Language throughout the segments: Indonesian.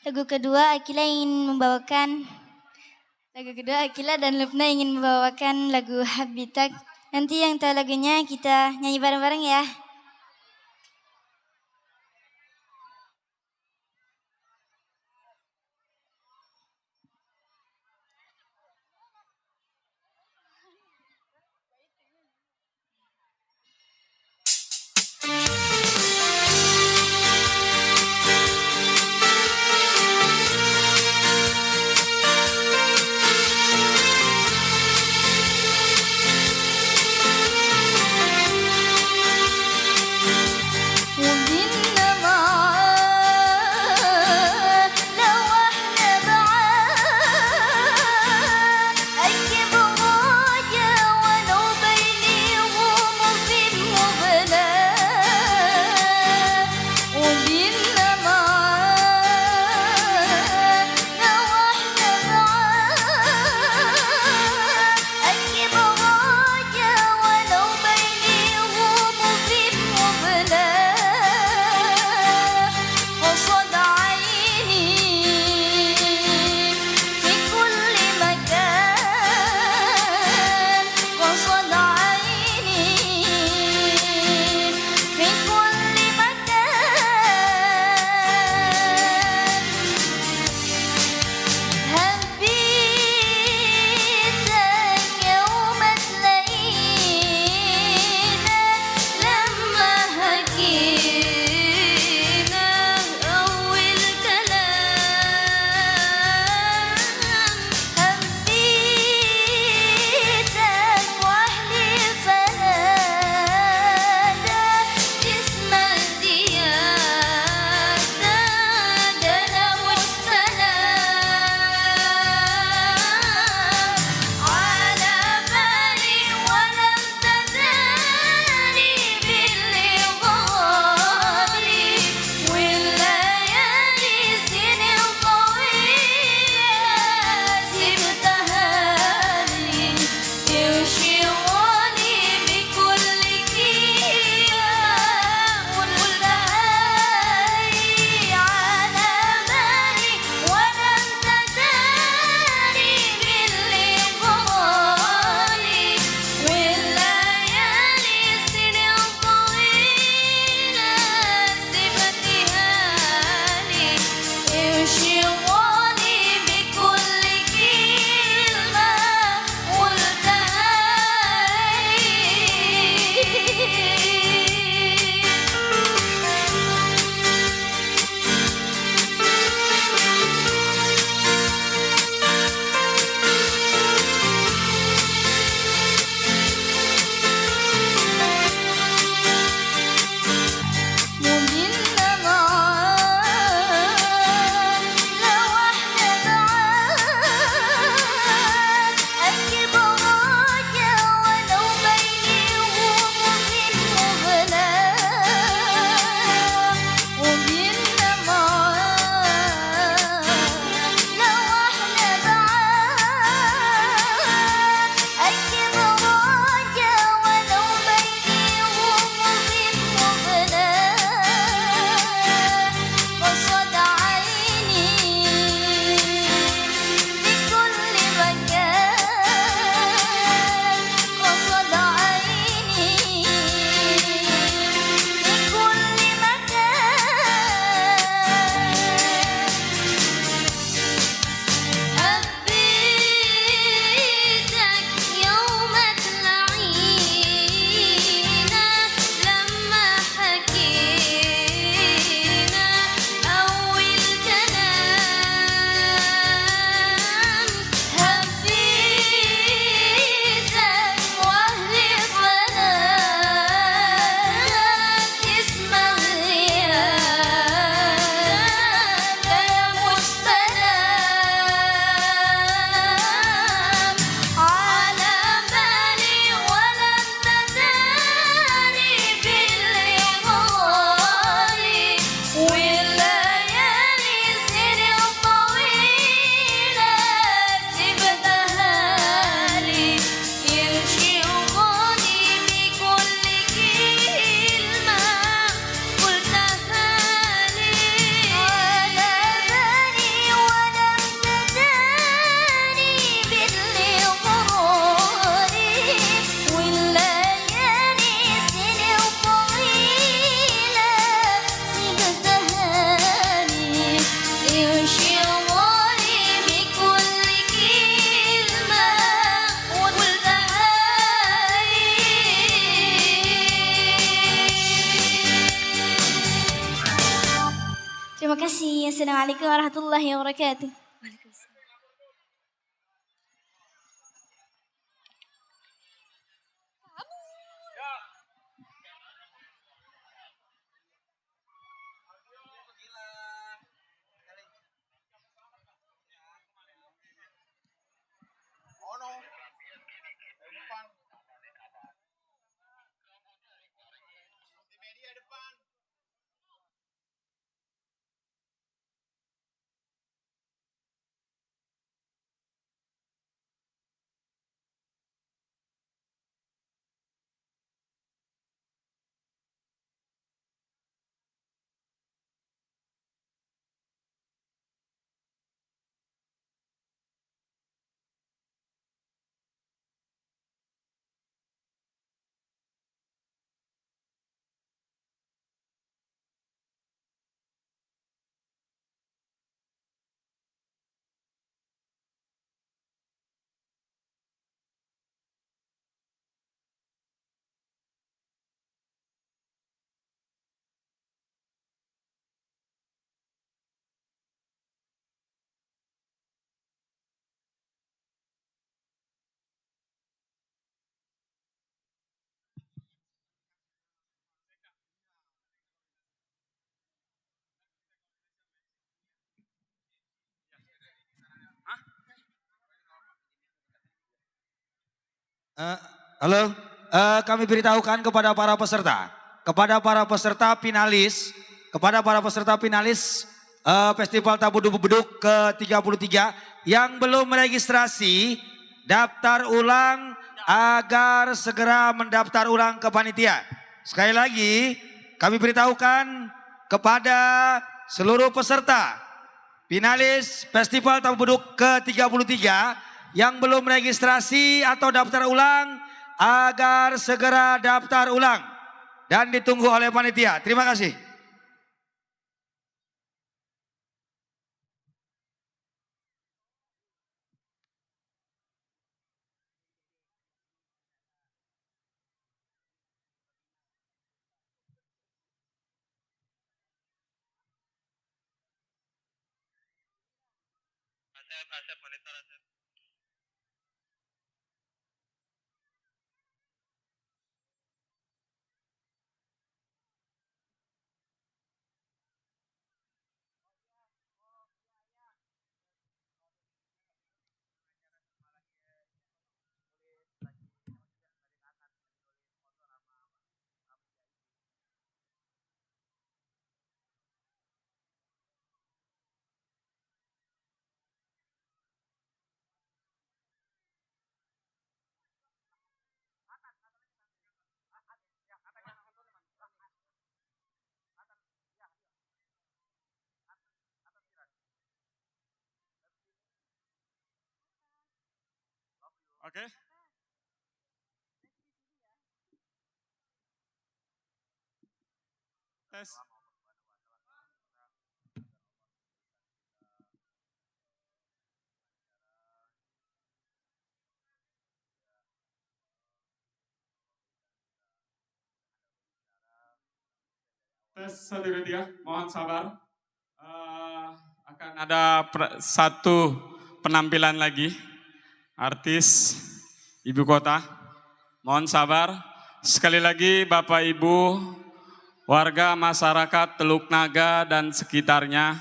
Lagu kedua Akila dan Lupna ingin membawakan lagu Habitat. Nanti yang tahu lagunya kita nyanyi bareng-bareng ya. kasih. Assalamualaikum warahmatullahi wabarakatuh. Halo, kami beritahukan kepada para peserta finalis, Festival Tabu Beduk ke-33 yang belum meregistrasi, daftar ulang agar segera mendaftar ulang ke panitia. Sekali lagi, kami beritahukan kepada seluruh peserta finalis Festival Tabu Beduk ke-33 yang belum registrasi atau daftar ulang agar segera daftar ulang dan ditunggu oleh panitia. Terima kasih. Oke. Tes. Tes 1, 2, 3, mohon sabar. Akan ada satu penampilan lagi, artis ibu kota. Mohon sabar. Sekali lagi Bapak Ibu, warga masyarakat Teluk Naga dan sekitarnya,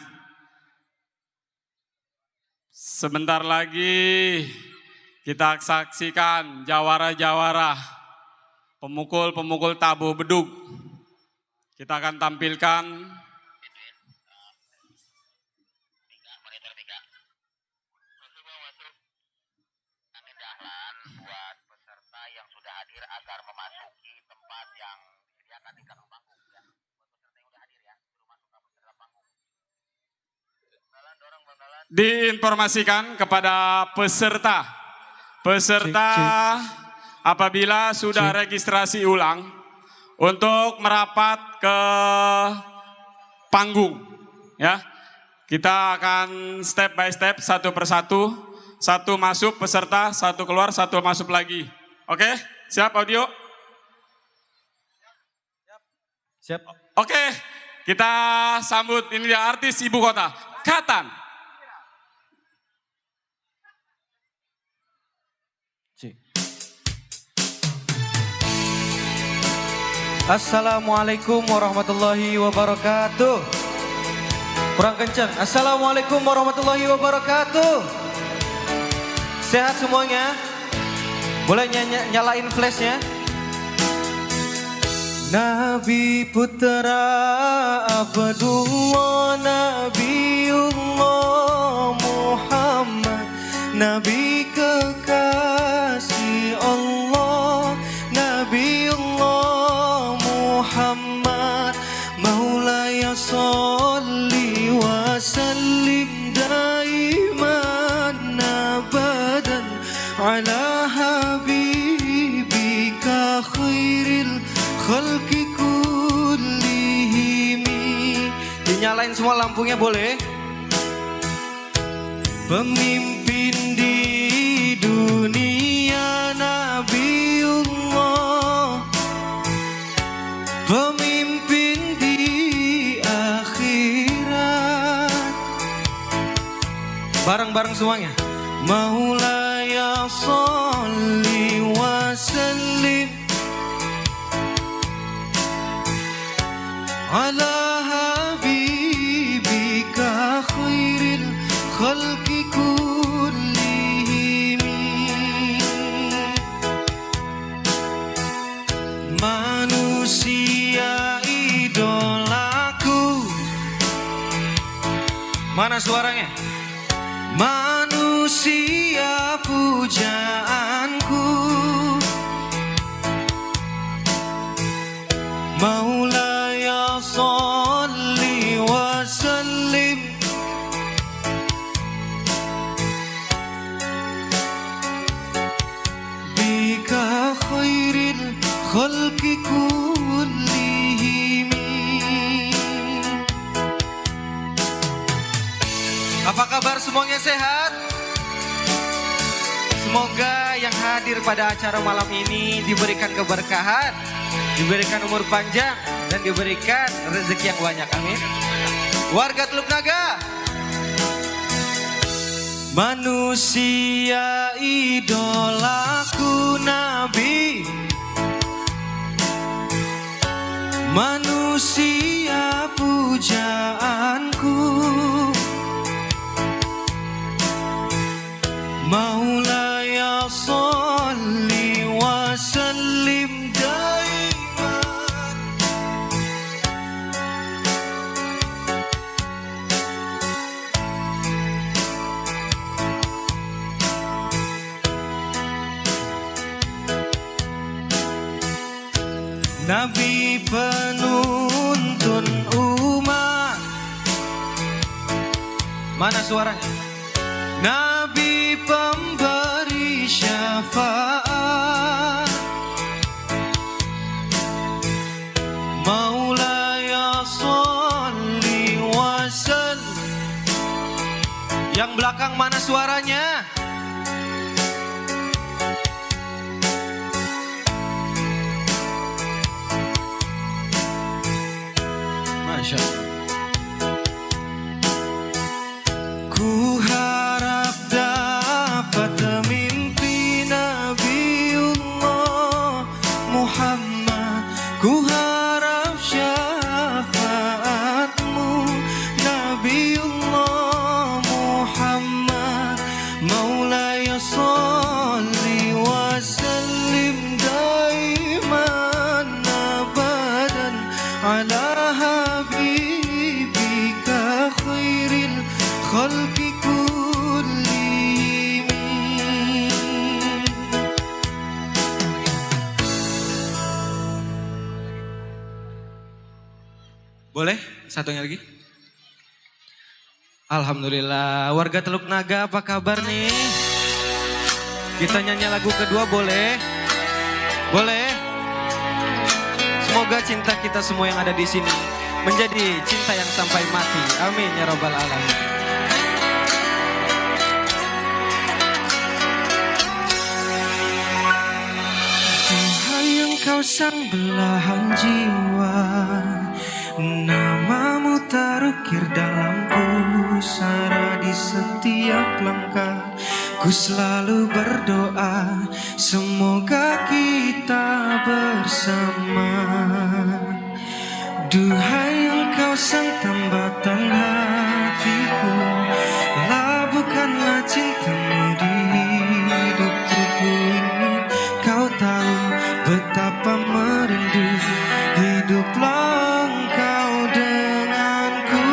sebentar lagi kita saksikan jawara-jawara, pemukul-pemukul tabuh beduk. Kita akan tampilkan buat peserta yang sudah hadir agar memasuki tempat yang disediakan di kantong panggung ya. Buat peserta yang sudah hadir ya, suruh masuk ke peserta panggung. Dorong bandalan. Diinformasikan kepada peserta apabila sudah registrasi ulang untuk merapat ke panggung ya. Kita akan step by step, satu persatu, satu masuk peserta, satu keluar, satu masuk lagi. Oke, siap audio? Siap. Oke, Kita sambut ini dia artis ibu kota, Katan. Assalamualaikum warahmatullahi wabarakatuh. Kurang kencang. Assalamualaikum warahmatullahi wabarakatuh. Sehat semuanya? Boleh nyalain flashnya? Nabi Putra Abdullah Nabiullah Muhammad, Nabi kekasih Allah, Nabiullah Muhammad, Maulaya sholli wa sallim daiman abadan ala habibika khairil khalqi kullihimi. Dinyalain semua lampunya boleh? Pemimpin di dunia Nabiullah, pemimpin di akhirat. Bareng-bareng semuanya. Maulaya sholli wa sallim ala habibika khairil khalqi kullihimi. Manusia idolaku. Mana suaranya? Manusia pujaanku, Maulaya sholli wa sallim bika khairil khalqi kullihimi. Apa kabar semuanya, sehat? Semoga yang hadir pada acara malam ini diberikan keberkahan, diberikan umur panjang, dan diberikan rezeki yang banyak. Amin. Warga Teluk Naga, manusia idolaku Nabi, manusia pujaanku, Maulaya sholli wa sallim daiman Nabi penuntun umat. Mana suaranya? Nabi pemberi syafaat, Maulaya sholli wa sallim. Yang belakang mana suaranya? Masya Allah. Ku harap dapat mimpi Nabiullah Muhammad, ku harap syafaatmu Nabiullah Muhammad, Maulaya sholli wa sallim daiman abadan ala habibika khairil khalqi kullihimi. Boleh? Satunya lagi. Alhamdulillah. Warga Teluk Naga apa kabar nih? Kita nyanyi lagu kedua boleh? Boleh? Semoga cinta kita semua yang ada di sini menjadi cinta yang sampai mati. Amin ya rabbal alamin. Tuhan yang kau sang belahan jiwa, nama terukir dalam pusara di setiap langkah. Ku selalu berdoa semoga kita bersama. Duhai Engkau sang tambatan hatiku, labuhkanlah cintamu di hidupku. Ku ingin kau tahu betapa merindu, hiduplah Engkau denganku.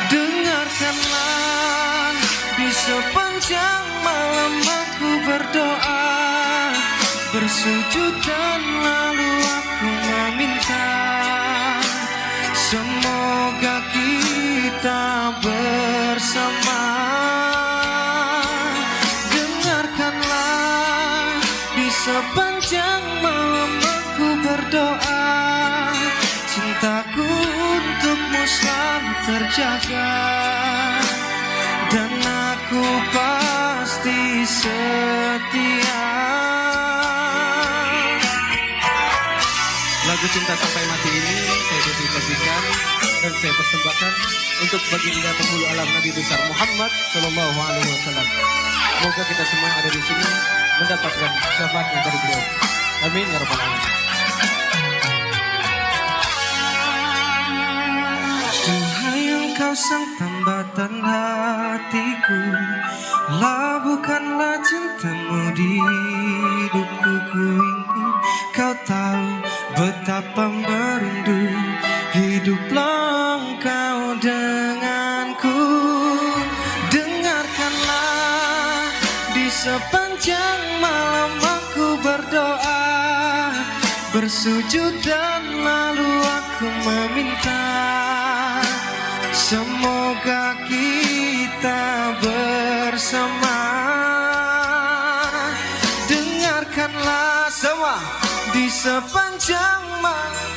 Dengarkanlah di sepanjang malam aku berdoa, bersujud dan lalu aku meminta, semoga kita bersama. Dengarkanlah di sepanjang malam aku berdoa, cintaku untukmu selalu terjaga, dan aku pasti setia. Lagu Cinta Sampai Mati ini saya dedikasikan dan saya persembahkan untuk baginda penghulu alam Nabi besar Muhammad Sallallahu Alaihi Wasallam. Semoga kita semua yang ada di sini mendapatkan syafaatnya dari beliau. Amin ya rabbal alamin. Duhai Engkau sang tambatan hatiku, labuhkanlah cintamu di hidupku. Ku ingin kau tahu betapa merindu, hiduplah Engkau denganku. Dengarkanlah di sepanjang malam aku berdoa, bersujud dan lalu aku meminta, semoga kita bersama. Dengarkanlah semua di sepanjang malam